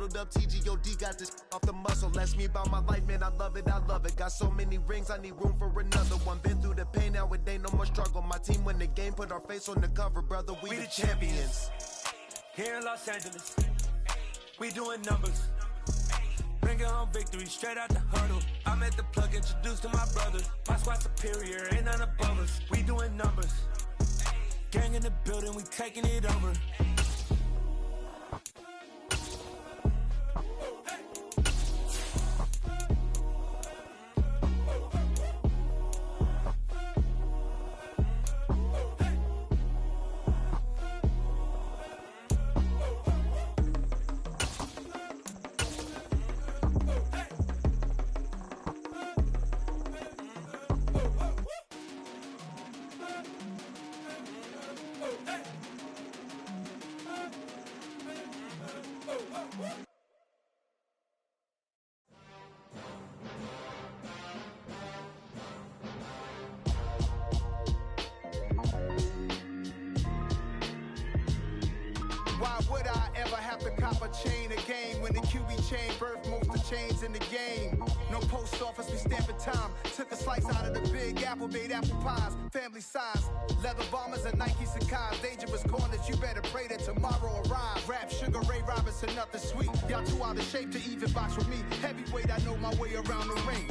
Huddled up, TGOD got this off the muscle. That's me about my life, man, I love it, I love it. Got so many rings, I need room for another one. Been through the pain, now it ain't no more struggle. My team win the game, put our face on the cover, brother, we the champions. Here in Los Angeles, we doing numbers. Bringing home victory straight out the huddle. I'm at the plug, introduced to my brothers. My squad superior, ain't none above us. We doing numbers. Gang in the building, we taking it over. Why would I ever have to cop a chain again when the QB chain birthed most of the chains in the game? No post office, we stamping time. Took a slice out of the big apple, made apple pies, family size. Leather bombers and Nike Sacai's. Dangerous corners, you better pray that tomorrow arrives. Rap, Sugar Ray Robinson, nothing sweet. Y'all too out of shape to even box with me. Heavyweight, I know my way around the ring.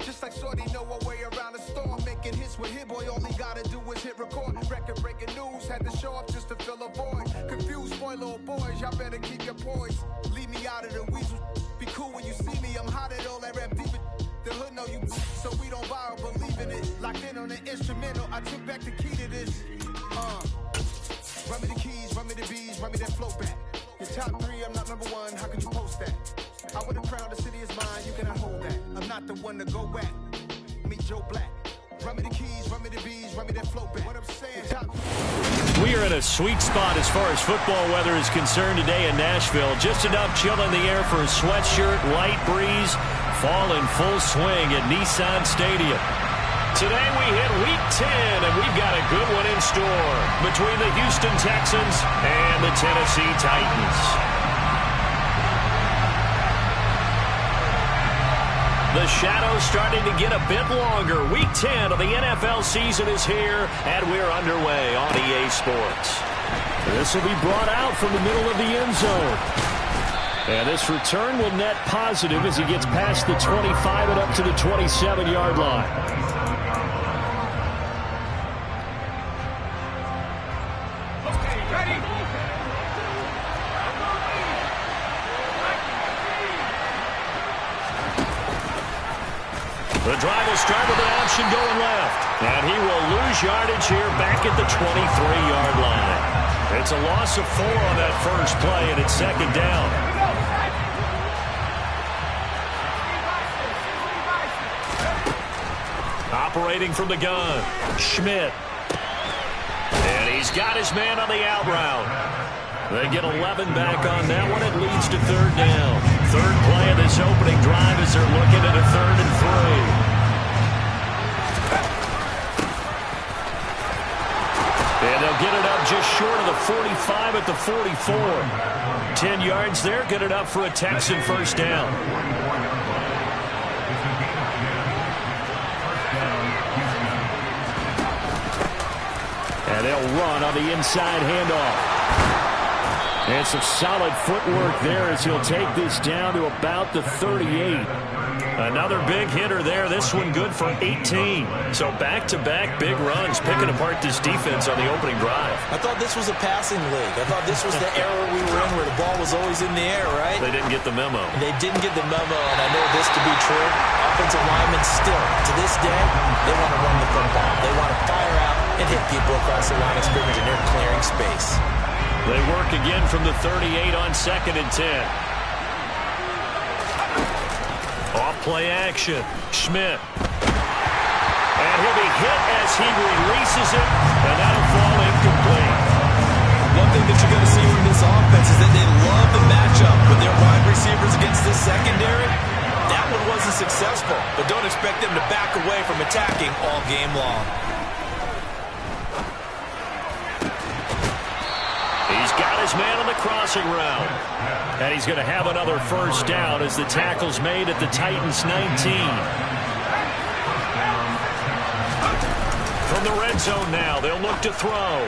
Just like Shorty know her way around the storm. Making hits with Hit Boy, all he gotta do is hit record. Record breaking news, had to show up just to fill a void. Confused boy, little boys, y'all better keep your poise. Leave me out of the weasel. Be cool when you see me, I'm hot at all that rap deep. The hood know you, so we don't borrow, believe in it. Locked in on the instrumental, I took back the key to this. Run me the keys, run me the bees, run me that flow back. Your top three, I'm not number one, how could you post that? I would have crowned the city is mine, you cannot hold that. I'm not the one to go back. Meet Joe Black. Run me the keys, run me the bees, run me that flow back. What I'm saying, we are in a sweet spot as far as football weather is concerned today in Nashville. Just enough chill in the air for a sweatshirt, light breeze, fall in full swing at Nissan Stadium. Today we hit Week 10, and we've got a good one in store between the Houston Texans and the Tennessee Titans. The shadow's starting to get a bit longer. Week 10 of the NFL season is here, and we're underway on EA Sports. This will be brought out from the middle of the end zone. And this return will net positive as he gets past the 25 and up to the 27-yard line. The drive will start with an option going left. And he will lose yardage here back at the 23-yard line. It's a loss of 4 on that first play, and it's second down. Operating from the gun, Schmidt. And he's got his man on the out route. They get 11 back on that one. It leads to third down. Third play of this opening drive as they're looking at a 3rd and 3. And they'll get it up just short of the 45 at the 44. 10 yards there, get it up for a Texan first down. And they'll run on the inside handoff. And some solid footwork there as he'll take this down to about the 38. Another big hitter there. This one good for 18. So back-to-back big runs, picking apart this defense on the opening drive. I thought this was a passing league. I thought this was the era we were in where the ball was always in the air, right? They didn't get the memo. They didn't get the memo, and I know this to be true. Offensive linemen still, to this day, they want to run the football. They want to fire out and hit people across the line of scrimmage, and they're clearing space. They work again from the 38 on 2nd and 10. Off play action. Schmidt. And he'll be hit as he releases it, and that'll fall incomplete. One thing that you're going to see from this offense is that they love the matchup with their wide receivers against this secondary. That one wasn't successful, but don't expect them to back away from attacking all game long. He's got his man on the crossing route. And he's going to have another first down as the tackle's made at the Titans' 19. From the red zone now, they'll look to throw.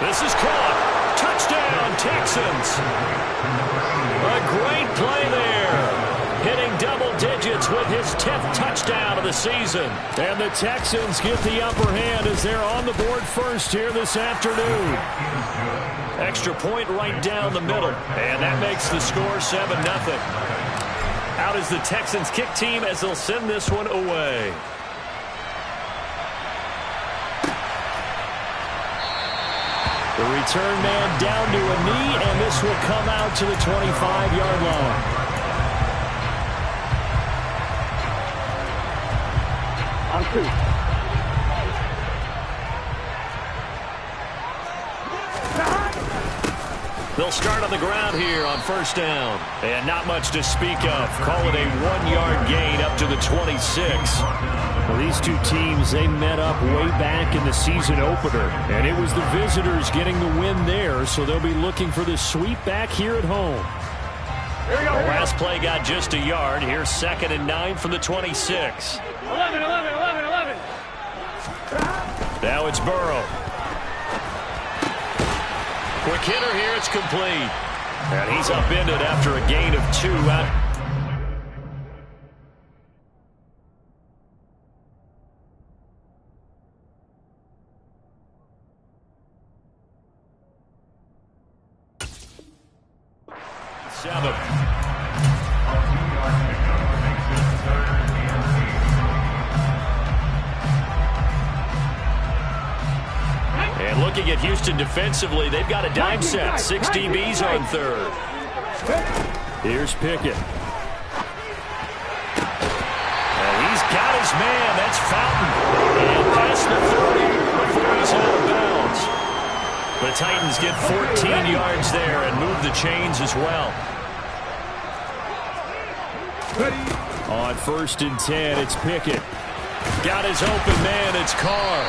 This is caught. Touchdown, Texans. A great play there. Hitting double digits with his 10th touchdown of the season. And the Texans get the upper hand as they're on the board first here this afternoon. Extra point right down the middle. And that makes the score 7-0. Out is the Texans kick team as they'll send this one away. The return man down to a knee, and this will come out to the 25-yard line. On 2. They'll start on the ground here on first down. And not much to speak of. Call it a 1-yard gain up to the 26. Well, these two teams, they met up way back in the season opener. And it was the visitors getting the win there, so they'll be looking for the sweep back here at home. The last play got just a yard. Here's 2nd and 9 from the 26. 11. Now it's Burrow. Quick hitter here. It's complete. And he's upended after a gain of 2 out. And looking at Houston defensively, they've got a dime set. 6 DBs on third. Here's Pickett. And he's got his man. That's Fountain. And past the 30 before he's out of bounds. The Titans get 14 yards there and move the chains as well. On 1st and 10, it's Pickett. Got his open man. It's Carr.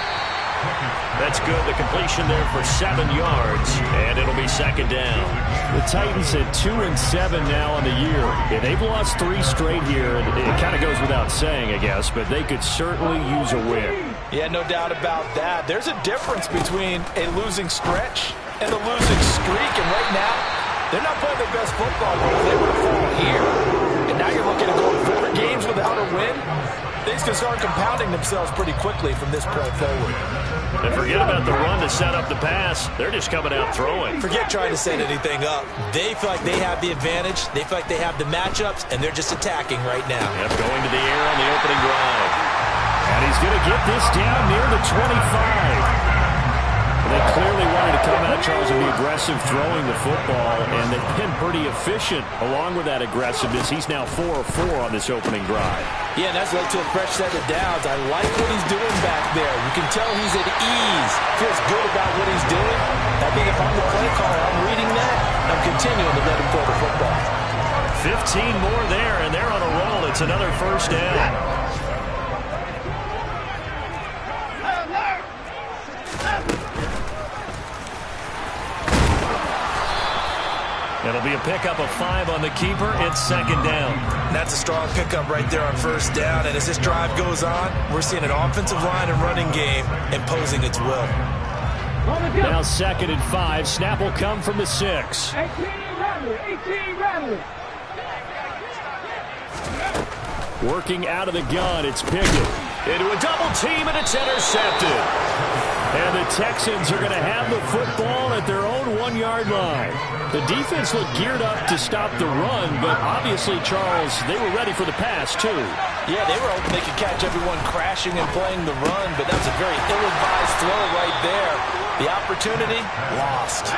That's good. The completion there for 7 yards, and it'll be 2nd down. The Titans at 2-7 now on the year. Yeah, they've lost 3 straight here, and it kind of goes without saying, I guess, but they could certainly use a win. Yeah, no doubt about that. There's a difference between a losing stretch and a losing streak, and right now, they're not playing their best football, but if they were to fall here, and now you're looking at going 4 games without a win, things can start compounding themselves pretty quickly from this point forward. And forget about the run to set up the pass. They're just coming out throwing. Forget trying to set anything up. They feel like they have the advantage. They feel like they have the matchups, and they're just attacking right now. Yep, going to the air on the opening drive. And he's going to get this down near the 25. They clearly wanted to come out, Charles, and be aggressive throwing the football, and they've been pretty efficient along with that aggressiveness. He's now 4 of 4 on this opening drive. Yeah, and that's led to a fresh set of downs. I like what he's doing back there. You can tell he's at ease. Feels good about what he's doing. I think if I'm the play caller, I'm reading that. I'm continuing to let him throw the football. 15 more there, and they're on a roll. It's another first down. It'll be a pickup of 5 on the keeper. It's 2nd down. That's a strong pickup right there on first down. And as this drive goes on, we're seeing an offensive line and running game imposing its will. Now 2nd and 5. Snap will come from the 6. 18 Rattler. Working out of the gun, it's Pickett. Into a double team, and it's intercepted. And the Texans are going to have the football at their own 1-yard line. The defense looked geared up to stop the run, but obviously, Charles, they were ready for the pass, too. Yeah, they were hoping they could catch everyone crashing and playing the run, but that was a very ill-advised throw right there. The opportunity, lost.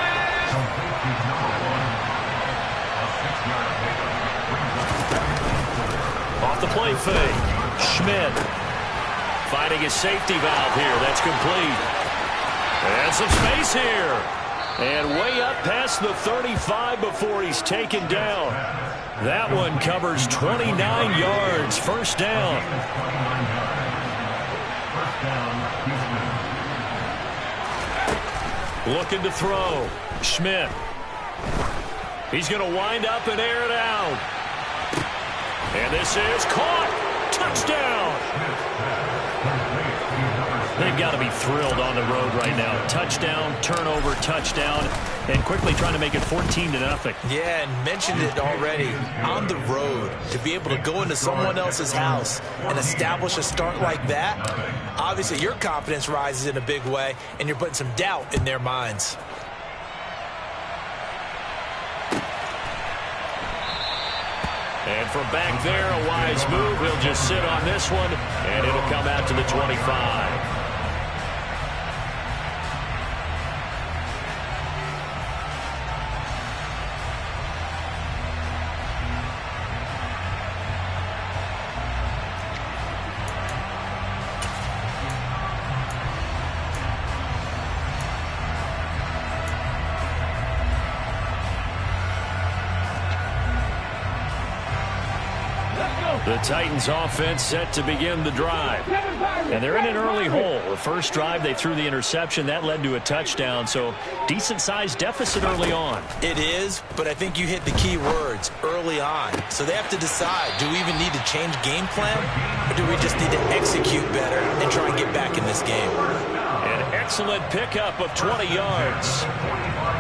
Off the play fake. Schmidt finding his safety valve here. That's complete. And some space here. And way up past the 35 before he's taken down. That one covers 29 yards. First down. Looking to throw. Schmidt. He's going to wind up and air it out. And this is caught. Touchdown. They've got to be thrilled on the road right now. Touchdown, turnover, touchdown, and quickly trying to make it 14-0. Yeah, and mentioned it already. On the road, to be able to go into someone else's house and establish a start like that, obviously your confidence rises in a big way, and you're putting some doubt in their minds. And from back there, a wise move. He'll just sit on this one, and it'll come out to the 25. The Titans offense set to begin the drive. And they're in an early hole. The first drive, they threw the interception. That led to a touchdown, so decent-sized deficit early on. It is, but I think you hit the key words, early on. So they have to decide, do we even need to change game plan, or do we just need to execute better and try and get back in this game? An excellent pickup of 20 yards.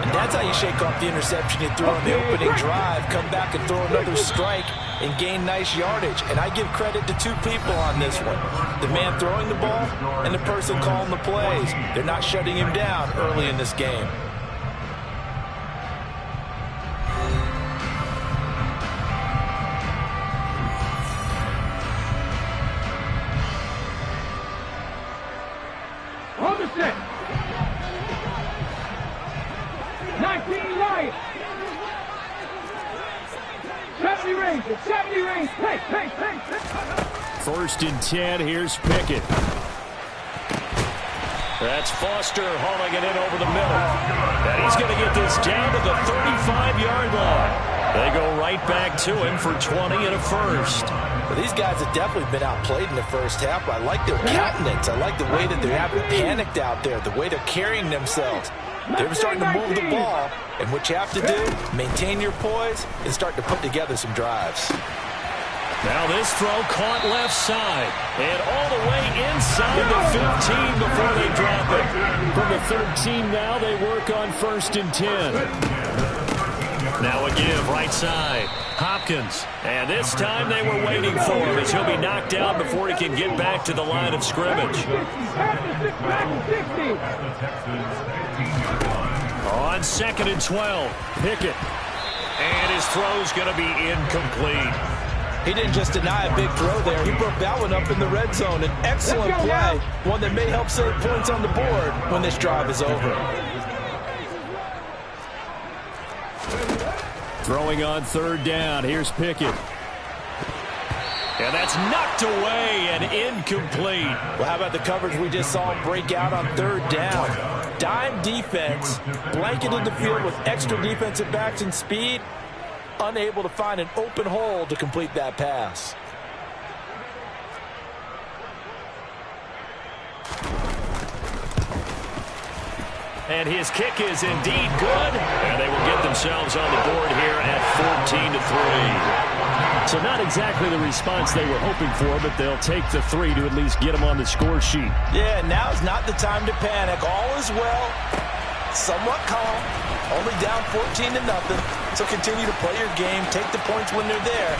And that's how you shake off the interception you threw on the opening drive, come back and throw another strike and gain nice yardage. And I give credit to two people on this one. The man throwing the ball and the person calling the plays. They're not shutting him down early in this game. On the set. 19 Lions. 70 range. Hey. First and 10, here's Pickett. That's Foster hauling it in over the middle. And he's going to get this down to the 35-yard line. They go right back to him for 20 and a first. Well, these guys have definitely been outplayed in the first half. I like their countenance. I like the way that they're having panicked out there, the way they're carrying themselves. They're starting to move the ball, and what you have to do, maintain your poise and start to put together some drives. Now this throw caught left side, and all the way inside the 15 before they drop it. From the 13 now, they work on first and 10. Now a give right side. Hopkins. And this time they were waiting for him as he'll be knocked out before he can get back to the line of scrimmage. On 2nd and 12, Pickett. And his throw's going to be incomplete. He didn't just deny a big throw there. He broke that one up in the red zone. An excellent play, one that may help save points on the board when this drive is over. Throwing on 3rd down. Here's Pickett. And that's knocked away and incomplete. Well, how about the coverage we just saw him break out on 3rd down? Dime defense, blanketed the field with extra defensive backs and speed, unable to find an open hole to complete that pass. And his kick is indeed good. And they will get themselves on the board here at 14-3. So not exactly the response they were hoping for, but they'll take the 3 to at least get them on the score sheet. Yeah, now's not the time to panic. All is well. Somewhat calm. Only down 14-0. So continue to play your game. Take the points when they're there.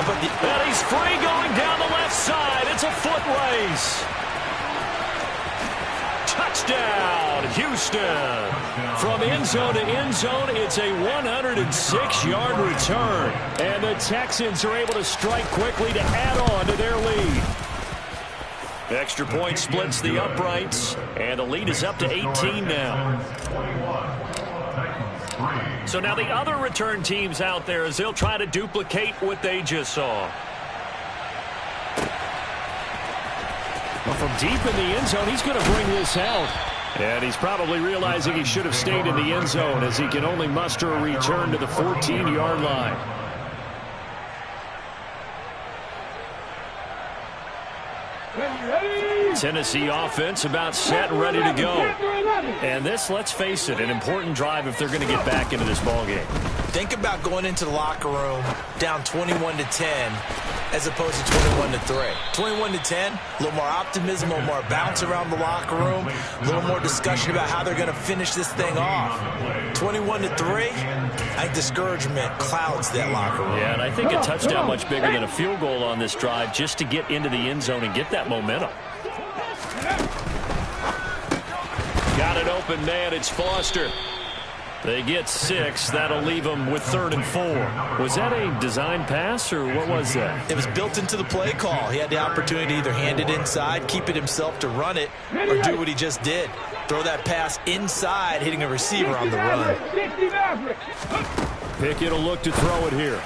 And he's free going down the left side. It's a foot race. Touchdown, Houston. From end zone to end zone, it's a 106-yard return. And the Texans are able to strike quickly to add on to their lead. Extra point splits the uprights, and the lead is up to 18 now. So now the other return teams out there as they'll try to duplicate what they just saw. Well, from deep in the end zone, he's going to bring this out. And he's probably realizing he should have stayed in the end zone as he can only muster a return to the 14-yard line. Tennessee offense about set and ready to go. And this, let's face it, an important drive if they're going to get back into this ballgame. Think about going into the locker room down 21-10 as opposed to 21-3. 21-10, a little more optimism, a little more bounce around the locker room, a little more discussion about how they're going to finish this thing off. 21-3, I think discouragement clouds that locker room. Yeah, and I think a touchdown much bigger than a field goal on this drive just to get into the end zone and get that momentum. Got an open man. It's Foster. They get 6. That'll leave them with 3rd and 4. Was that a design pass, or what was that? It was built into the play call. He had the opportunity to either hand it inside, keep it himself to run it, or do what he just did. Throw that pass inside, hitting a receiver on the run. Pickett will look to throw it here.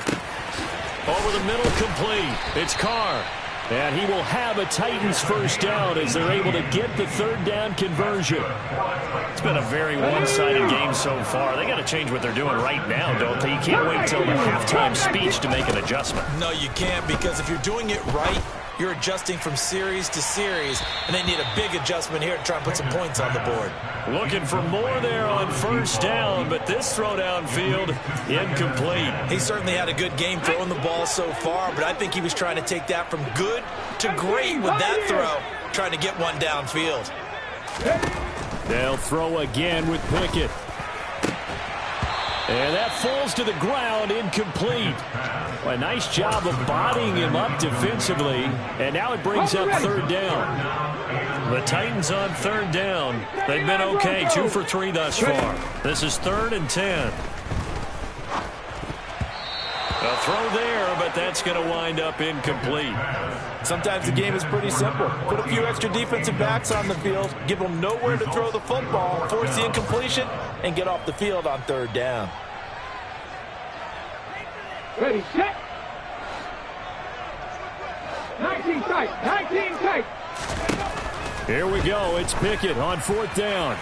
Over the middle, complete. It's Carr. And he will have a Titans first down as they're able to get the 3rd down conversion. It's been a very one-sided game so far. They got to change what they're doing right now, don't they? You can't wait until the halftime speech to make an adjustment. No, you can't, because if you're doing it right, you're adjusting from series to series, and they need a big adjustment here to try and put some points on the board. Looking for more there on first down, but this throw downfield, incomplete. He certainly had a good game throwing the ball so far, but I think he was trying to take that from good to great with that throw, trying to get one downfield. They'll throw again with Pickett. And that falls to the ground, incomplete. Well, a nice job of bodying him up defensively, and now it brings up 3rd down. The Titans on 3rd down. They've been okay, 2 for 3 thus far. This is 3rd and 10. A throw there, but that's going to wind up incomplete. Sometimes the game is pretty simple. Put a few extra defensive backs on the field, give them nowhere to throw the football, force the incompletion, and get off the field on 3rd down. Ready, set. 19 tight, 19 tight. Here we go. It's Pickett on 4th down.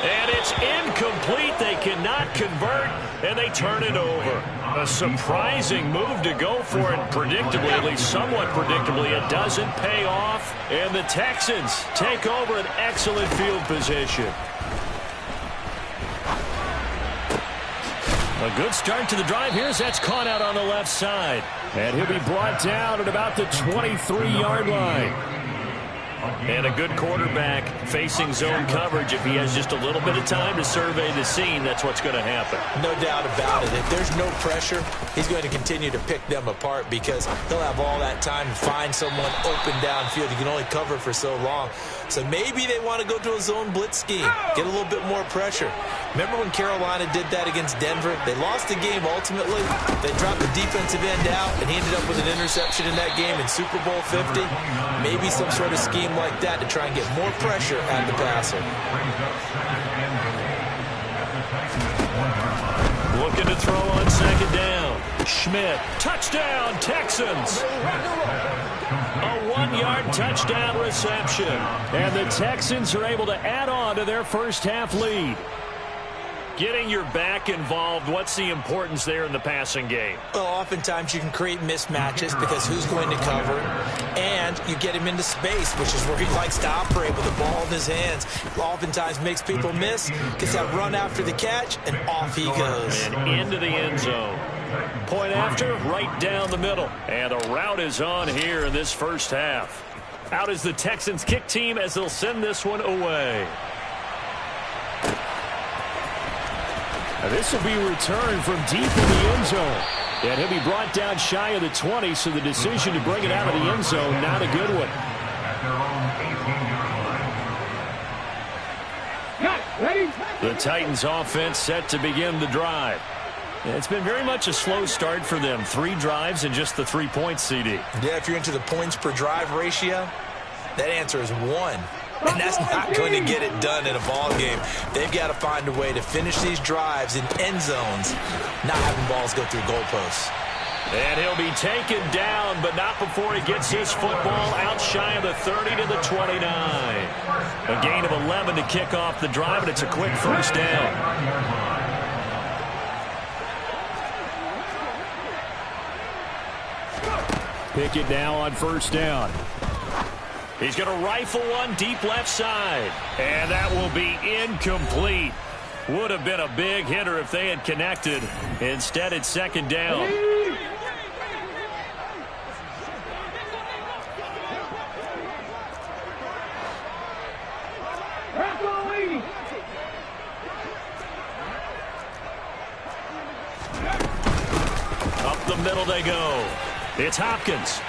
And it's incomplete. They cannot convert, and they turn it over. A surprising move to go for it, predictably, at least somewhat predictably. It doesn't pay off, and the Texans take over an excellent field position. A good start to the drive here as that's caught out on the left side. And he'll be brought down at about the 23-yard line. And a good quarterback facing zone coverage. If he has just a little bit of time to survey the scene, that's what's going to happen. No doubt about it. If there's no pressure, he's going to continue to pick them apart because he'll have all that time to find someone open downfield. He can only cover for so long. So maybe they want to go to a zone blitz scheme, get a little bit more pressure. Remember when Carolina did that against Denver? They lost the game ultimately. They dropped the defensive end out, and he ended up with an interception in that game in Super Bowl 50. Maybe some sort of scheme like that to try and get more pressure at the passer. Looking to throw on 2nd down. Schmidt, touchdown, Texans. A 1-yard touchdown reception. And the Texans are able to add on to their first half lead. Getting your back involved, what's the importance there in the passing game? Well, oftentimes you can create mismatches because who's going to cover him, and you get him into space, which is where he likes to operate with the ball in his hands. Oftentimes makes people miss, gets that run after the catch, and off he goes. And into the end zone. Point after, right down the middle. And the route is on here in this first half. Out is the Texans kick team as they'll send this one away. This will be returned from deep in the end zone. And he'll be brought down shy of the 20, so the decision to bring it out of the end zone, not a good one. Ready? The Titans offense set to begin the drive. It's been very much a slow start for them. 3 drives and just the 3 points, CD. Yeah, if you're into the points per drive ratio, that answer is 1. And that's not going to get it done in a ball game. They've got to find a way to finish these drives in end zones, not having balls go through goalposts. And he'll be taken down, but not before he gets his football out shy of the 30 to the 29. A gain of 11 to kick off the drive, and it's a quick first down. Pickett now on first down. He's going to rifle one deep left side. And that will be incomplete. Would have been a big hitter if they had connected. Instead, it's second down. Up the middle they go. It's Hopkins.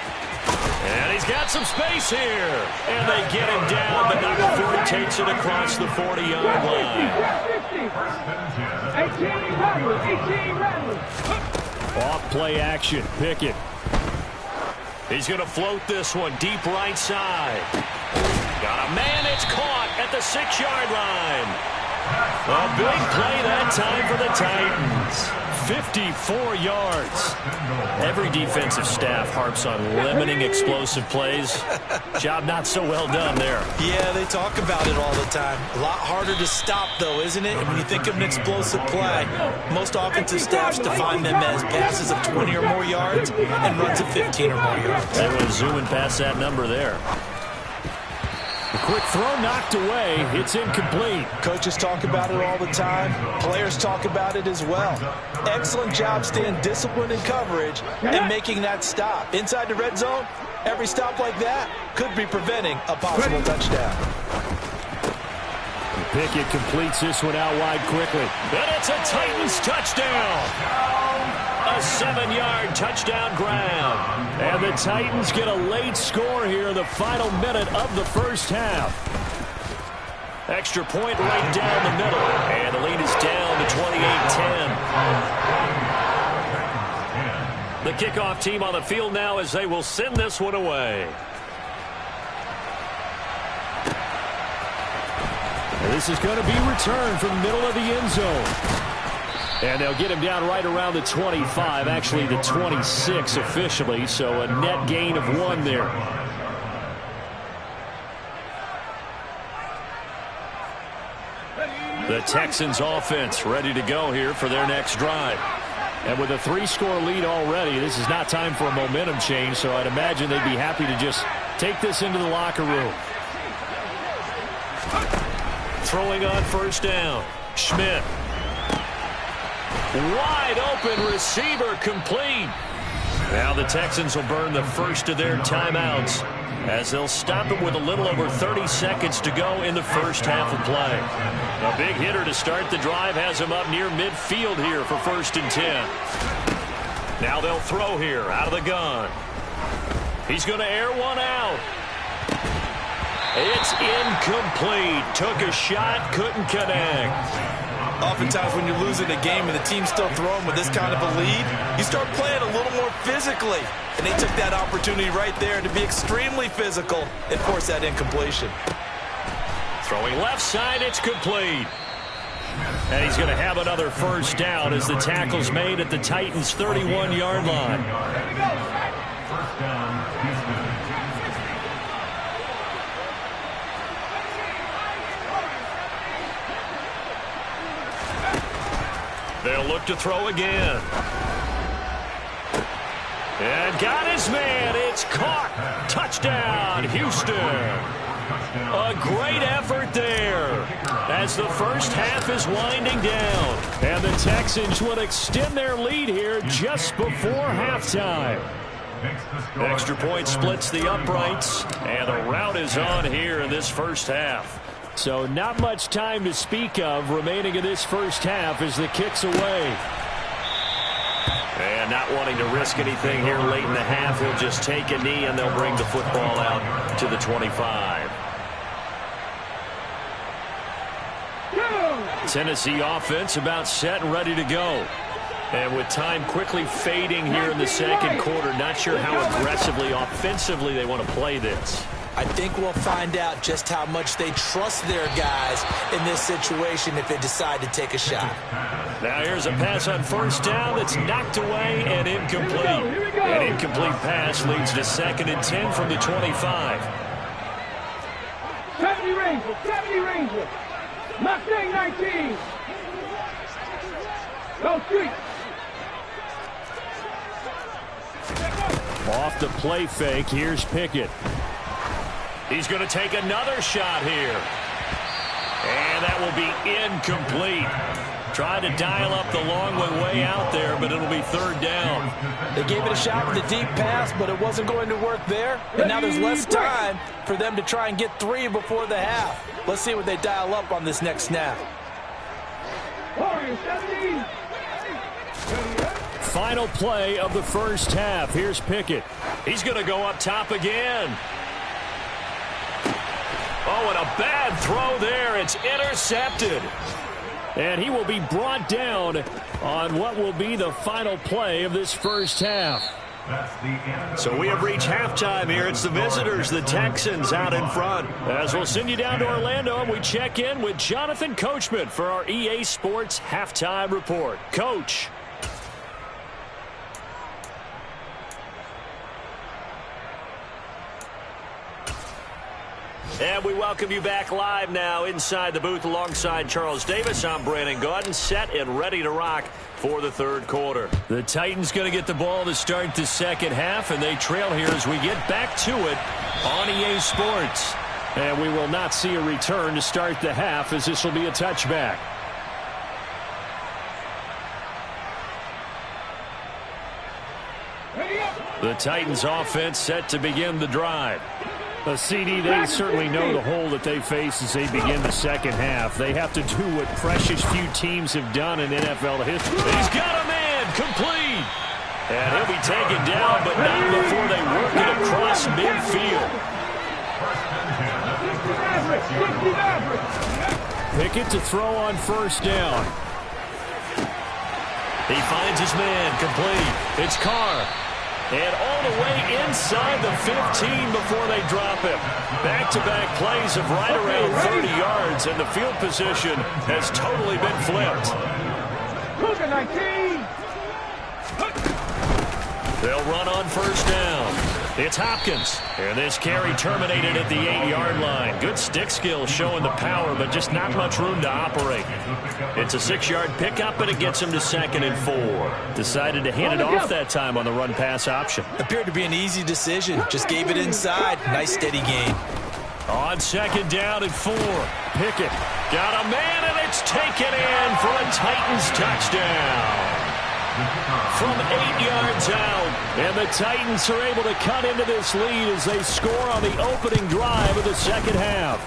And he's got some space here. And they get him down, but not before he takes it across the 40-yard line. 18 Off play action. Pickett. He's going to float this one deep right side. Got a man. It's caught at the 6-yard line. A big play that time for the Titans. 54 yards. Every defensive staff harps on limiting explosive plays. Job not so well done there. Yeah, they talk about it all the time. A lot harder to stop, though, isn't it? And when you think of an explosive play, most offensive staffs define them as passes of 20 or more yards and runs of 15 or more yards. They were zooming past that number there. A quick throw knocked away. It's incomplete. Coaches talk about it all the time. Players talk about it as well. Excellent job staying disciplined in coverage and making that stop. Inside the red zone, every stop like that could be preventing a possible touchdown. Pickett completes this one out wide quickly. And it's a Titans touchdown. A 7-yard touchdown grab. And the Titans get a late score here in the final minute of the first half. Extra point right down the middle. And the lead is down to 28-10. The kickoff team on the field now as they will send this one away. And this is going to be returned from the middle of the end zone. And they'll get him down right around the 25, actually the 26 officially, so a net gain of 1 there. The Texans offense ready to go here for their next drive. And with a 3-score lead already, this is not time for a momentum change, so I'd imagine they'd be happy to just take this into the locker room. Throwing on first down, Schmidt. Wide open receiver complete. Now the Texans will burn the first of their timeouts as they'll stop it with a little over 30 seconds to go in the first half of play. A big hitter to start the drive has him up near midfield here for 1st and 10. Now they'll throw here out of the gun. He's going to air one out. It's incomplete. Took a shot, couldn't connect. Oftentimes when you're losing a game and the team's still throwing with this kind of a lead, you start playing a little more physically. And they took that opportunity right there to be extremely physical and force that incompletion. Throwing left side, it's complete. And he's going to have another first down as the tackle's made at the Titans' 31-yard line. First down, Houston. They'll look to throw again. And got his man. It's caught. Touchdown, Houston. A great effort there as the first half is winding down. And the Texans will extend their lead here just before halftime. Extra point splits the uprights, and the rout is on here in this first half. So not much time to speak of remaining in this first half as the kick's away. And not wanting to risk anything here late in the half, he'll just take a knee and they'll bring the football out to the 25. Tennessee offense about set and ready to go. And with time quickly fading here in the second quarter, not sure how aggressively, offensively they want to play this. I think we'll find out just how much they trust their guys in this situation if they decide to take a shot. Now here's a pass on first down that's knocked away and incomplete. An incomplete pass leads to 2nd and 10 from the 25. 70 Rangers. Mustang 19. Go street. Off the play fake, here's Pickett. He's going to take another shot here. And that will be incomplete. Tried to dial up the long way out there, but it'll be third down. They gave it a shot with the deep pass, but it wasn't going to work there. And now there's less time for them to try and get 3 before the half. Let's see what they dial up on this next snap. Final play of the first half. Here's Pickett. He's going to go up top again. Oh, and a bad throw there. It's intercepted. And he will be brought down on what will be the final play of this first half. So we have reached halftime here. It's the visitors, the Texans, out in front. As we'll send you down to Orlando, and we check in with Jonathan Coachman for our EA Sports Halftime Report. Coach. And we welcome you back live now inside the booth alongside Charles Davis. I'm Brandon Gaudin, set and ready to rock for the third quarter. The Titans going to get the ball to start the second half, and they trail here as we get back to it on EA Sports. And we will not see a return to start the half, as this will be a touchback. The Titans offense set to begin the drive. CD, they certainly know the hole that they face as they begin the second half. They have to do what precious few teams have done in NFL history. He's got a man, complete. And he'll be taken down, but not before they work it across midfield. Pickett to throw on first down. He finds his man, complete. It's Carr. And all the way inside the 15 before they drop him. Back-to-back plays of right around 30 yards, and the field position has totally been flipped. They'll run on first down. It's Hopkins. And this carry terminated at the 8-yard line. Good stick skill showing the power, but just not much room to operate. It's a 6-yard pickup, and it gets him to 2nd and 4. Decided to hand it off that time on the run-pass option. Appeared to be an easy decision. Just gave it inside. Nice steady gain. On 2nd down and 4. Pickett got a man, and it's taken in for a Titans touchdown. From 8 yards out, and the Titans are able to cut into this lead as they score on the opening drive of the second half.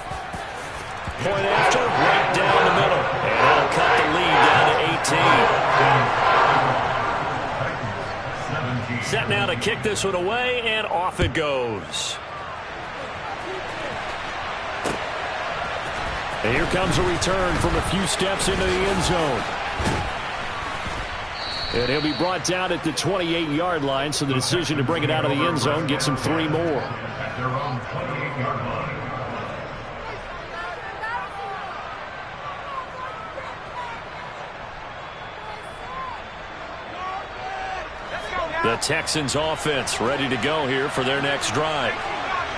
Point after, right down the middle, and that'll cut the lead down to 18. Set now to kick this one away, and off it goes. And here comes a return from a few steps into the end zone. And he'll be brought down at the 28-yard line, so the decision to bring it out of the end zone gets him 3 more. At their own 28-yard line. The Texans offense ready to go here for their next drive.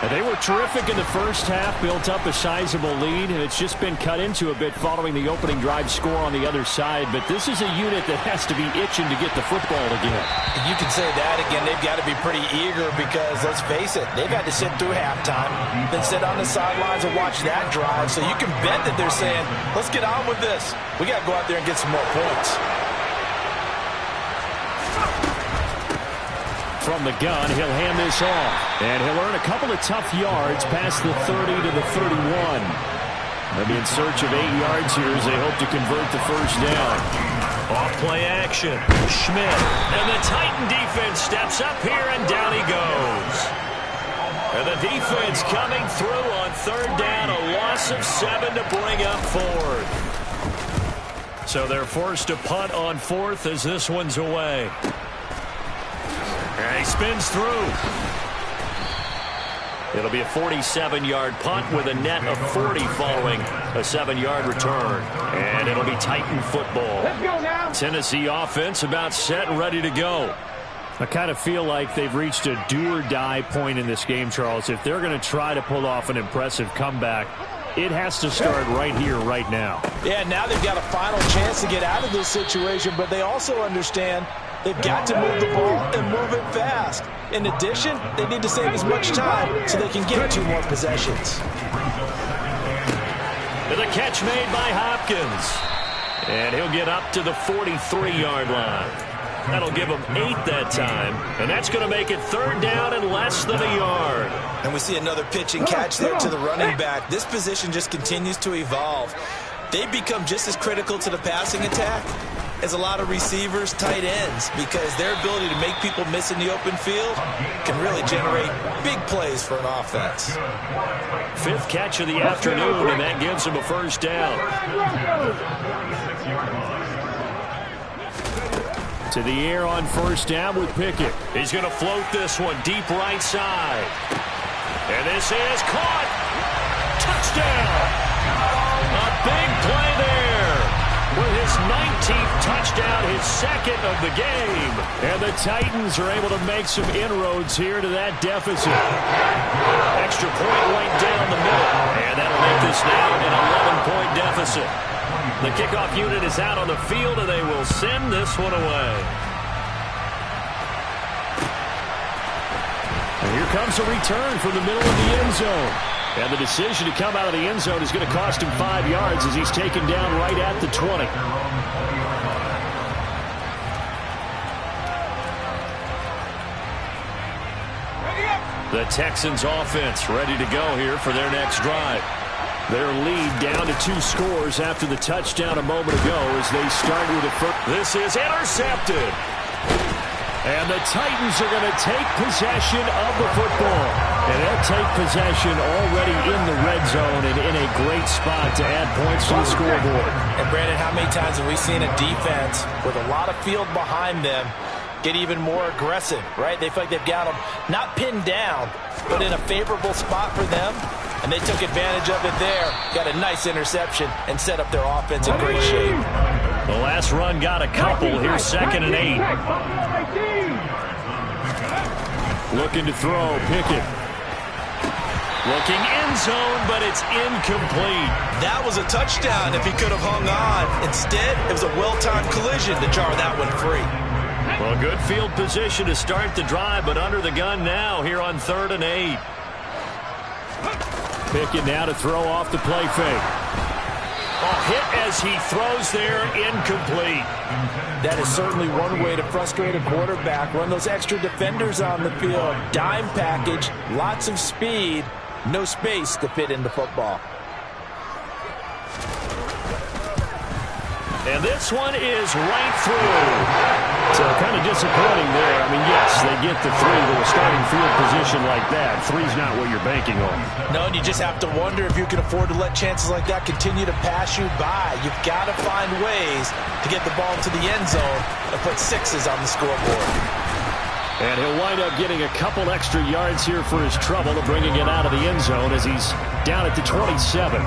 And they were terrific in the first half, built up a sizable lead, and it's just been cut into a bit following the opening drive score on the other side. But this is a unit that has to be itching to get the football again. You can say that again. They've got to be pretty eager because, let's face it, they've had to sit through halftime, then sit on the sidelines and watch that drive. So you can bet that they're saying, let's get on with this. We got to go out there and get some more points. From the gun, he'll hand this off. And he'll earn a couple of tough yards past the 30 to the 31. They'll be in search of 8 yards here as they hope to convert the first down. Off play action. Schmidt. And the Titan defense steps up here, and down he goes. And the defense coming through on third down. A loss of 7 to bring up fourth. So they're forced to punt on fourth as this one's away. And he spins through. It'll be a 47-yard punt with a net of 40 following a 7-yard return. And it'll be Titan football. Let's go now. Tennessee offense about set and ready to go. I kind of feel like they've reached a do-or-die point in this game, Charles. If they're going to try to pull off an impressive comeback, it has to start right here, right now. Yeah, now they've got a final chance to get out of this situation, but they also understand they've got to move the ball and move it fast. In addition, they need to save as much time so they can get 2 more possessions. The catch made by Hopkins. And he'll get up to the 43-yard line. That'll give him 8 that time. And that's going to make it 3rd down and less than a yard. And we see another pitch and catch there to the running back. This position just continues to evolve. They've become just as critical to the passing attack as a lot of receivers, tight ends, because their ability to make people miss in the open field can really generate big plays for an offense. 5th catch of the afternoon, and that gives him a 1st down. To the air on 1st down with Pickett. He's going to float this one deep right side. And this is caught. Touchdown. A big play there. With his 19th touchdown, his 2nd of the game. And the Titans are able to make some inroads here to that deficit. Extra point right down the middle. And that'll make this now an 11-point deficit. The kickoff unit is out on the field, and they will send this one away. And here comes a return from the middle of the end zone. And the decision to come out of the end zone is going to cost him 5 yards as he's taken down right at the 20. The Texans offense ready to go here for their next drive. Their lead down to 2 scores after the touchdown a moment ago as they start with a first. This is intercepted. And the Titans are going to take possession of the football. And they'll take possession already in the red zone and in a great spot to add points to the scoreboard. And Brandon, how many times have we seen a defense with a lot of field behind them get even more aggressive, right? They feel like they've got them not pinned down, but in a favorable spot for them. And they took advantage of it there. Got a nice interception and set up their offense in great shape. The last run got a couple. Here's 2nd and 8. Looking to throw, Pickett. Looking end zone, but it's incomplete. That was a touchdown if he could have hung on. Instead, it was a well-timed collision to jar that one free. Well, good field position to start the drive, but under the gun now here on 3rd and 8. Pickett now to throw off the play fake. Hit as he throws there, incomplete. That is certainly one way to frustrate a quarterback. Run those extra defenders on the field. Dime package, lots of speed, no space to fit into football. And this one is right through. So kind of disappointing there. I mean, yes, they get the 3 to a starting field position like that. 3's not what you're banking on. No, and you just have to wonder if you can afford to let chances like that continue to pass you by. You've got to find ways to get the ball to the end zone and put 6s on the scoreboard. And he'll wind up getting a couple extra yards here for his trouble of bringing it out of the end zone as he's down at the 27.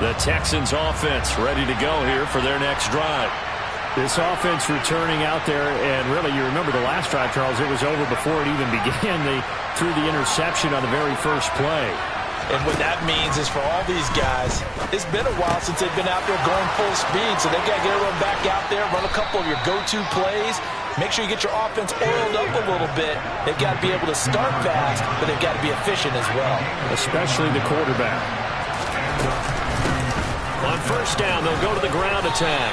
The Texans offense ready to go here for their next drive. This offense returning out there, and really, you remember the last drive, Charles, it was over before it even began. They threw the interception on the very first play. And what that means is for all these guys, it's been a while since they've been out there going full speed, so they've got to get everyone back out there, run a couple of your go-to plays, make sure you get your offense oiled up a little bit. They've got to be able to start fast, but they've got to be efficient as well. Especially the quarterback. On 1st down, they'll go to the ground attack.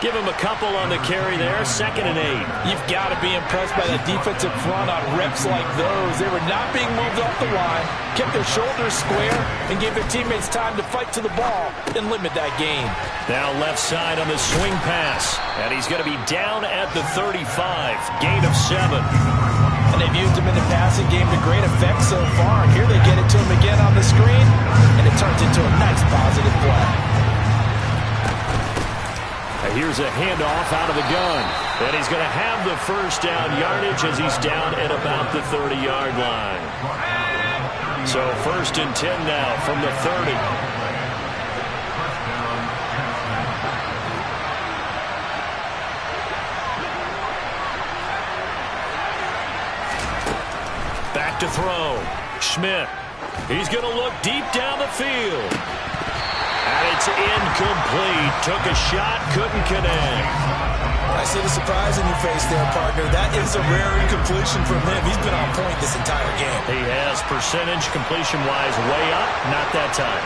Give him a couple on the carry there, 2nd and 8. You've got to be impressed by the defensive front on reps like those. They were not being moved off the line, kept their shoulders square, and gave their teammates time to fight to the ball and limit that gain. Now left side on the swing pass, and he's going to be down at the 35, gain of 7. And they've used him in the passing game to great effect so far. Here they get it to him again on the screen, and it turns into a nice positive play. Here's a handoff out of the gun. And he's going to have the 1st down yardage as he's down at about the 30-yard line. So 1st and 10 now from the 30. Back to throw. Schmidt. He's going to look deep down the field. And it's incomplete. Took a shot, couldn't connect. I see the surprise in your face there, partner. That is a rare incompletion from him. He's been on point this entire game. He has, percentage completion-wise way up. Not that time.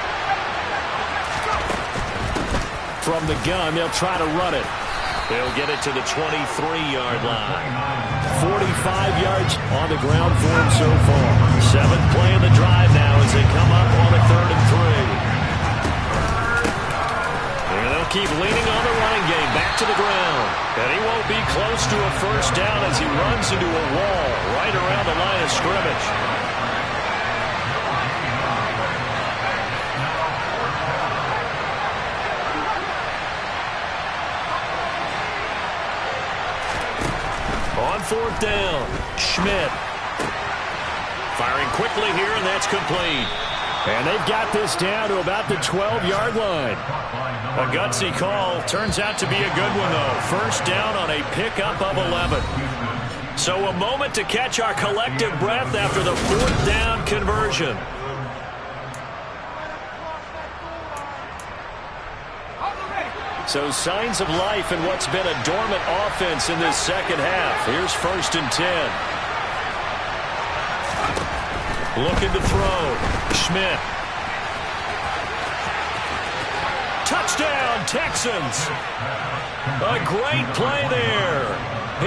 from the gun. They'll try to run it. They'll get it to the 23-yard line. 45 yards on the ground for him so far. 7th play of the drive now as they come up on a 3rd and 3. And they'll keep leaning on the running game. Back to the ground. And he won't be close to a first down as he runs into a wall right around the line of scrimmage. On 4th down, Schmidt. Firing quickly here, and that's complete. And they've got this down to about the 12-yard line. A gutsy call. Turns out to be a good one, though. First down on a pickup of 11. So a moment to catch our collective breath after the 4th down conversion. So signs of life in what's been a dormant offense in this second half. Here's 1st and 10. Looking to throw. Schmidt. Touchdown, Texans. A great play there.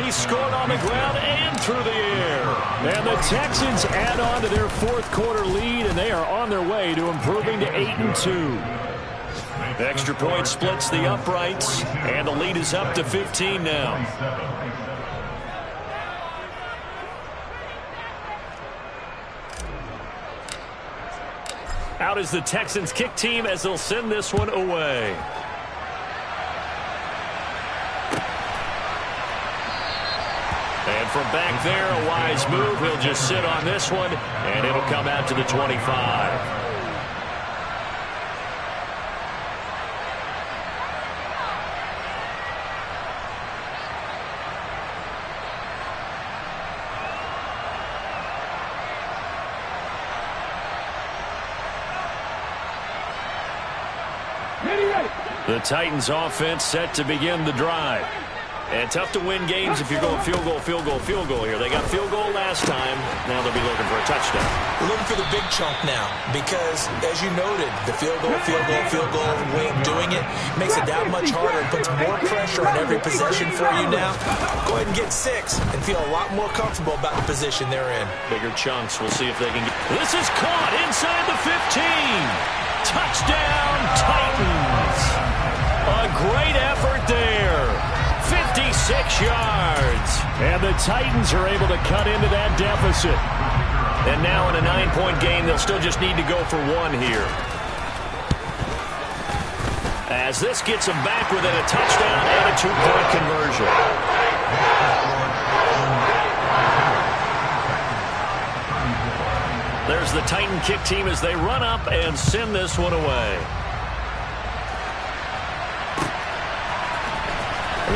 He scored on the ground and through the air. And the Texans add on to their 4th quarter lead, and they are on their way to improving to 8-2. Extra point splits the uprights, and the lead is up to 15 now. Out is the Texans kick team as they'll send this one away. And from back there, a wise move. He'll just sit on this one, and it'll come out to the 25. The Titans offense set to begin the drive. And tough to win games if you're going field goal, field goal, field goal here. They got field goal last time. Now they'll be looking for a touchdown. We're looking for the big chunk now because, as you noted, the field goal way of doing it makes it that much harder and puts more pressure on every possession for you now. Go ahead and get 6 and feel a lot more comfortable about the position they're in. Bigger chunks. We'll see if they can get... This is caught inside the 15. Touchdown, Titans. A great effort there. 56 yards. And the Titans are able to cut into that deficit. And now in a 9-point game, they'll still just need to go for 1 here. As this gets them back within a touchdown and a 2-point conversion. There's the Titan kick team as they run up and send this one away.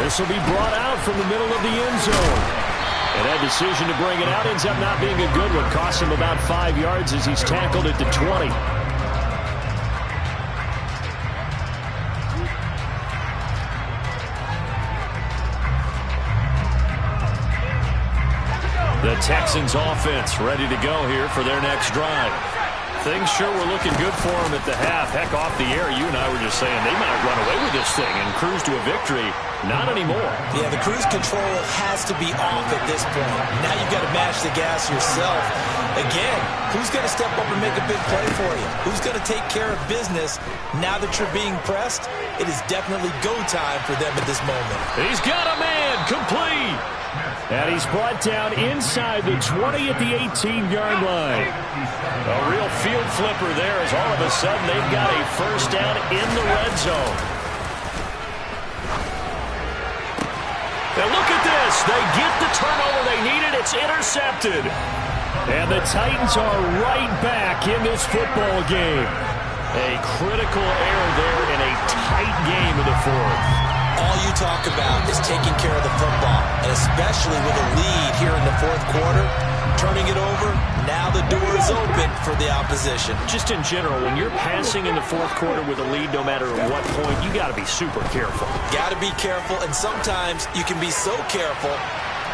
This will be brought out from the middle of the end zone. And that decision to bring it out ends up not being a good one. Costs him about 5 yards as he's tackled at the 20. The Texans offense ready to go here for their next drive. Things sure were looking good for them at the half. Heck, off the air, you and I were just saying they might run away with this thing and cruise to a victory. Not anymore. Yeah, the cruise control has to be off at this point. Now you've got to mash the gas yourself. Again, who's going to step up and make a big play for you? Who's going to take care of business now that you're being pressed? It is definitely go time for them at this moment. He's got a man complete. And he's brought down inside the 20 at the 18-yard line. A real field flipper there as all of a sudden they've got a first down in the red zone. And look at this. They get the turnover they needed. It's intercepted. And the Titans are right back in this football game. A critical error there in a tight game in the 4th. All you talk about is taking care of the football, and especially with a lead here in the 4th quarter, turning it over, now the door is open for the opposition. Just in general, when you're passing in the 4th quarter with a lead, no matter at what point, you got to be super careful. Got to be careful, and sometimes you can be so careful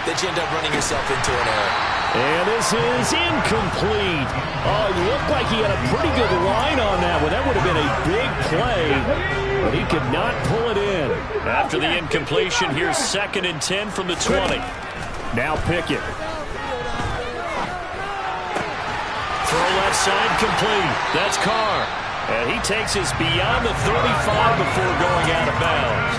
that you end up running yourself into an error. And this is incomplete. Oh, it looked like he had a pretty good line on that one. That would have been a big play, but he could not pull it in. After the incompletion, here's 2nd and 10 from the 20. Now Pickett. Throw left side complete. That's Carr. And he takes us beyond the 35 before going out of bounds.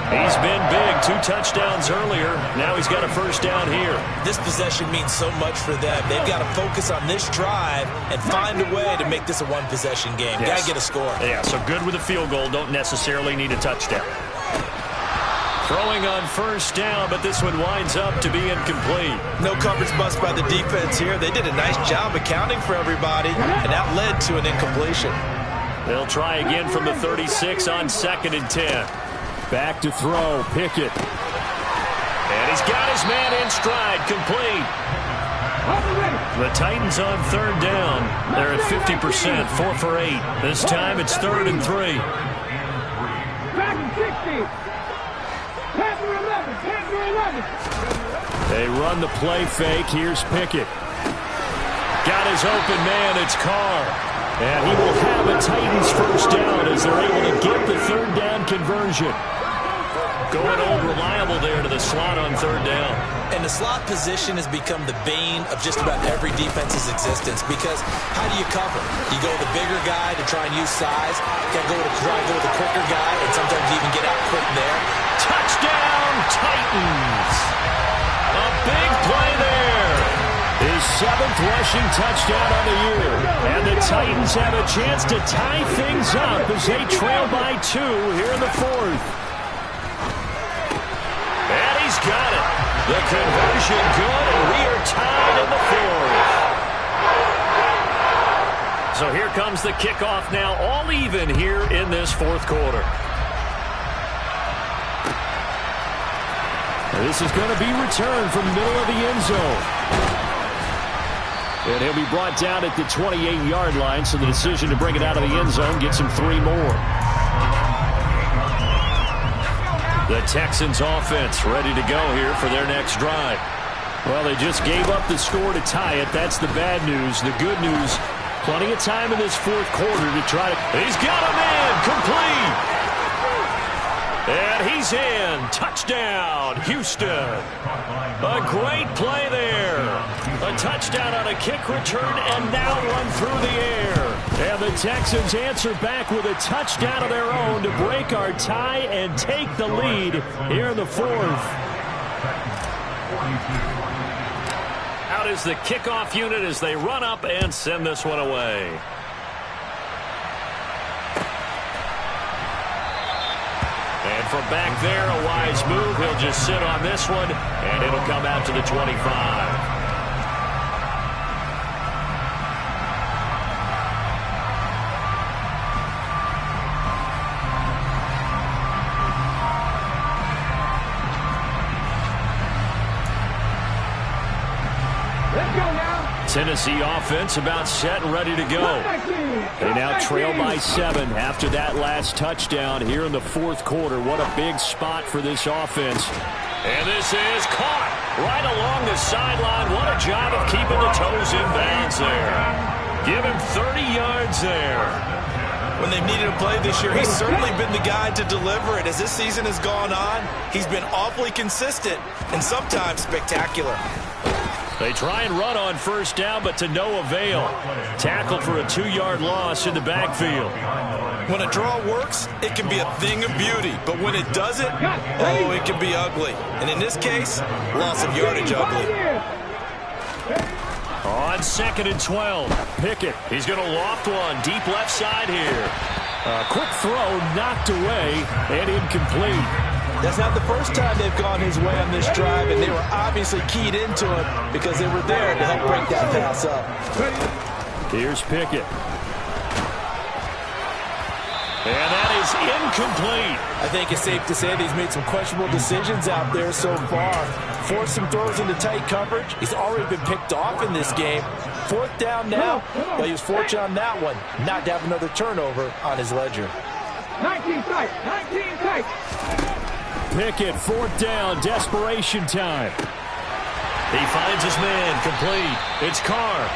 He's been big. 2 touchdowns earlier. Now he's got a first down here. This possession means so much for them. They've got to focus on this drive and find a way to make this a one-possession game. Yes. Got to get a score. Yeah, so good with a field goal. Don't necessarily need a touchdown. Throwing on first down, but this one winds up to be incomplete. No coverage bust by the defense here. They did a nice job accounting for everybody, and that led to an incompletion. They'll try again from the 36 on 2nd and 10. Back to throw, Pickett. And he's got his man in stride, complete. The Titans on 3rd down. They're at 50%, 4 for 8. This time it's 3rd and 3. They run the play fake. Here's Pickett. Got his open man, it's Carr. And he will have a Titans first down as they're able to get the 3rd down conversion. Going old reliable there to the slot on 3rd down. And the slot position has become the bane of just about every defense's existence because how do you cover? You go with the bigger guy to try and use size. You got to try to go with the quicker guy and sometimes even get out quick there. Touchdown, Titans! A big play there. His 7th rushing touchdown on the year. And the Titans have a chance to tie things up as they trail by 2 here in the 4th. And he's got it. The conversion good, and we are tied in the 4th. So here comes the kickoff now, all even here in this 4th quarter. And this is going to be returned from the middle of the end zone. And he'll be brought down at the 28-yard line, so the decision to bring it out of the end zone gets him 3 more. The Texans offense ready to go here for their next drive. Well, they just gave up the score to tie it. That's the bad news. The good news, plenty of time in this 4th quarter to try to... He's got him in, complete. And he's in. Touchdown, Houston. A great play there. A touchdown on a kick return and now one through the air. And the Texans answer back with a touchdown of their own to break our tie and take the lead here in the 4th. Out is the kickoff unit as they run up and send this one away. And from back there, a wise move. He'll just sit on this one, and it'll come out to the 25. Tennessee offense about set and ready to go. They now trail by 7 after that last touchdown here in the 4th quarter. What a big spot for this offense. And this is caught right along the sideline. What a job of keeping the toes in bounds there. Give him 30 yards there. When they've needed a play this year, he's certainly been the guy to deliver it. As this season has gone on, he's been awfully consistent and sometimes spectacular. They try and run on first down, but to no avail. Tackle for a 2-yard loss in the backfield. When a draw works, it can be a thing of beauty. But when it doesn't, oh, it can be ugly. And in this case, loss of yardage ugly. On 2nd and 12, Pickett. He's going to loft one deep left side here. A quick throw knocked away and incomplete. That's not the first time they've gone his way on this drive, and they were obviously keyed into it because they were there to help break that pass up. Here's Pickett. And that is incomplete. I think it's safe to say that he's made some questionable decisions out there so far. Forced some throws into tight coverage. He's already been picked off in this game. 4th down now. Well, he was fortunate on that one, not to have another turnover on his ledger. 19 tight, 19 tight. Pickett, 4th down, desperation time. He finds his man, complete. It's Carr.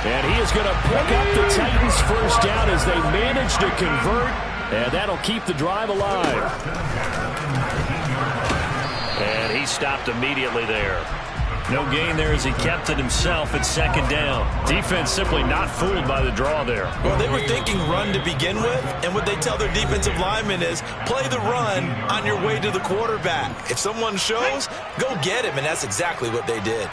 And he is going to pick up the Titans' first down as they manage to convert. And that'll keep the drive alive. And he stopped immediately there. No gain there as he kept it himself at second down. Defense simply not fooled by the draw there. Well, they were thinking run to begin with, and what they tell their defensive linemen is play the run on your way to the quarterback. If someone shows, go get him, and that's exactly what they did.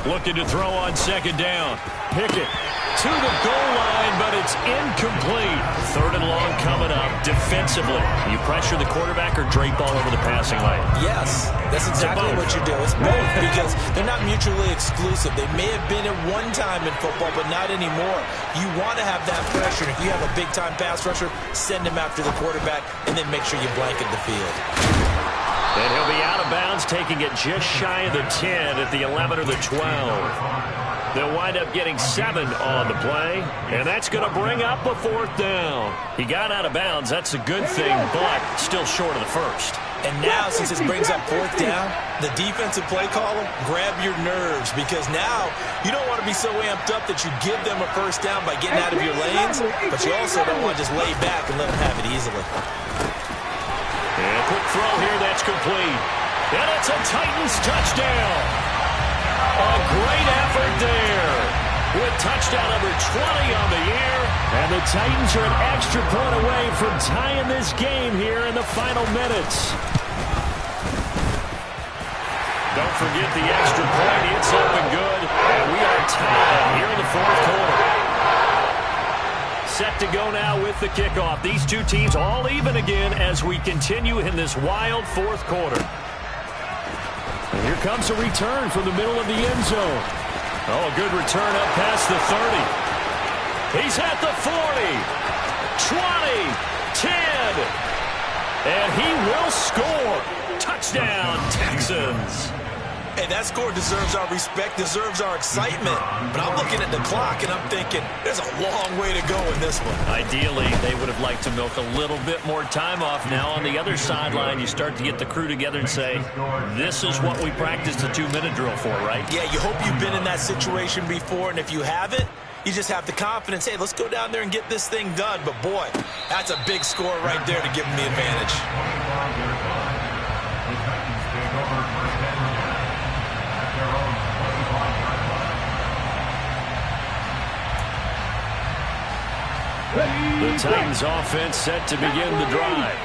Looking to throw on second down. Pickett to the goal line, but it's incomplete. Third and long coming up defensively. You pressure the quarterback or drape all over the passing lane? Yes, that's exactly what you do. It's both because they're not mutually exclusive. They may have been at one time in football, but not anymore. You want to have that pressure. If you have a big-time pass rusher, send him after the quarterback, and then make sure you blanket the field. And he'll be out of bounds, taking it just shy of the 10 at the 11 or the 12. They'll wind up getting 7 on the play, and that's going to bring up a fourth down. He got out of bounds. That's a good thing, but still short of the first. And now, since it brings up fourth down, the defensive play caller, grab your nerves, because now you don't want to be so amped up that you give them a first down by getting out of your lanes, but you also don't want to just lay back and let them have it easily. And a quick throw here, that's complete. And it's a Titans touchdown. A great effort there with touchdown number 20 on the year. And the Titans are an extra point away from tying this game here in the final minutes. Don't forget the extra point. It's up and good. And we are tied here in the fourth quarter. Set to go now with the kickoff. These two teams all even again as we continue in this wild fourth quarter. And here comes a return from the middle of the end zone. Oh, a good return up past the 30. He's at the 40, 20, 10. And he will score. Touchdown, Texans. Hey, that score deserves our respect, deserves our excitement. But I'm looking at the clock, and I'm thinking there's a long way to go in this one. Ideally, they would have liked to milk a little bit more time off. Now on the other sideline, you start to get the crew together and say, this is what we practiced the 2-minute drill for, right? Yeah, you hope you've been in that situation before, and if you haven't, you just have the confidence, hey, let's go down there and get this thing done. But, boy, that's a big score right there to give them the advantage. The Titans offense set to begin the drive.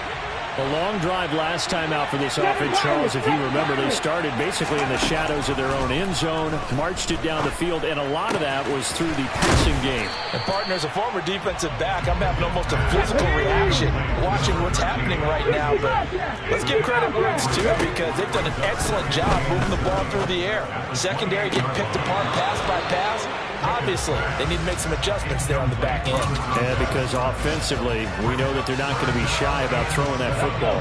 A long drive last time out for this offense, Charles. If you remember, they started basically in the shadows of their own end zone, marched it down the field, and a lot of that was through the passing game. And, partner, as a former defensive back, I'm having almost a physical reaction watching what's happening right now. But let's give credit where it's due because they've done an excellent job moving the ball through the air. Secondary getting picked apart pass by pass. Obviously, they need to make some adjustments there on the back end. Yeah, because offensively, we know that they're not going to be shy about throwing that football.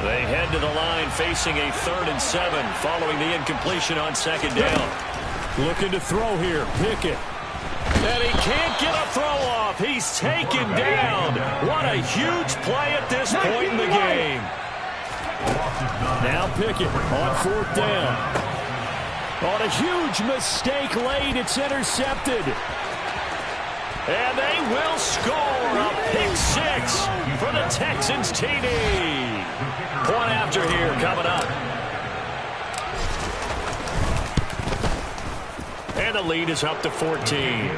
They head to the line facing a 3rd and 7 following the incompletion on second down. Looking to throw here, Pickett. And he can't get a throw off. He's taken down. What a huge play at this point in the game. Now Pickett on 4th down. On a huge mistake late, it's intercepted. And they will score a pick 6 for the Texans TD. Point after here coming up. And the lead is up to 14.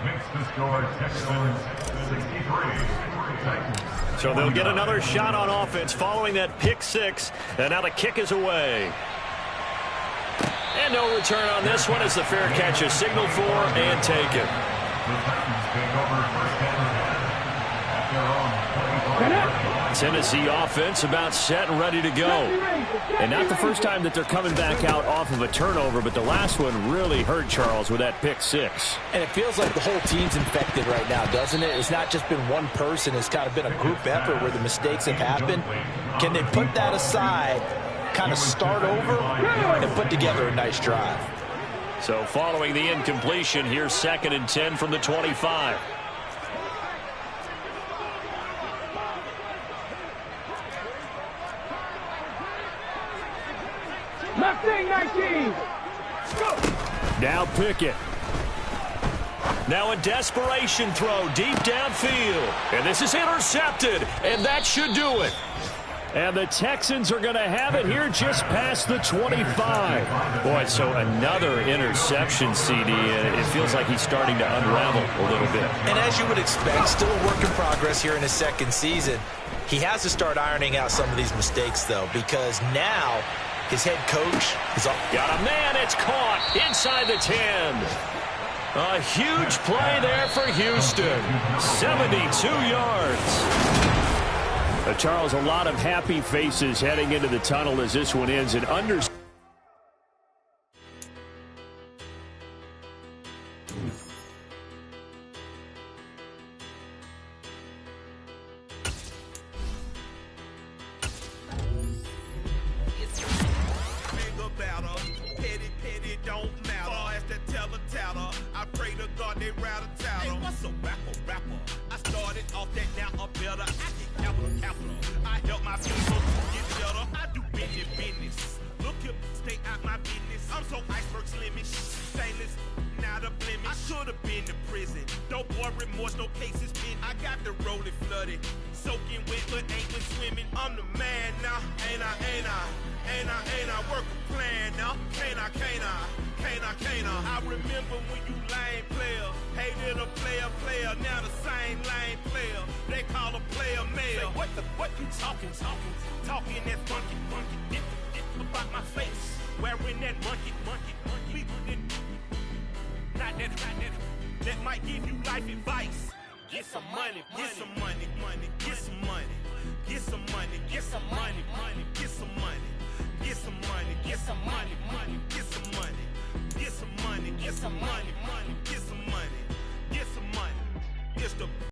Makes the score Texans 63. So they'll get another shot on offense following that pick 6. And now the kick is away. And no return on this one as the fair catch is signaled for and taken. Tennessee offense about set and ready to go. And not the first time that they're coming back out off of a turnover, but the last one really hurt Charles with that pick 6. And it feels like the whole team's infected right now, doesn't it? It's not just been one person. It's kind of been a group effort where the mistakes have happened. Can they put that aside, kind of start over, and put together a nice drive? So following the incompletion, here's 2nd and 10 from the 25. Left wing 19. Go. Now Pickett. Now a desperation throw deep downfield. And this is intercepted. And that should do it. And the Texans are going to have it here just past the 25. Boy, so another interception, CD. It feels like he's starting to unravel a little bit. And as you would expect, still a work in progress here in his second season. He has to start ironing out some of these mistakes, though, because now his head coach is up. Got a man. It's caught inside the 10. A huge play there for Houston. 72 yards. Charles, a lot of happy faces heading into the tunnel as this one ends. And under. I pray to God they rather tattle. Hey, what's a rapper? I started off that, now I'm better. I get capital. I help my people get better. I do business. Look here, stay out my business. I'm so iceberg slimmy, stainless, not a blemish. I should have been to prison. No boy remorse, no cases been. I got the rolling flooded, soaking wet, but ain't been swimming. I'm the man now, ain't I? Work a plan now, can't I? I remember when you lame player, hated a player, now the same lame player. They call a player male. Say, what you talking that monkey, dip about my face, wearing that monkey. Not that might give you life advice. Get some money.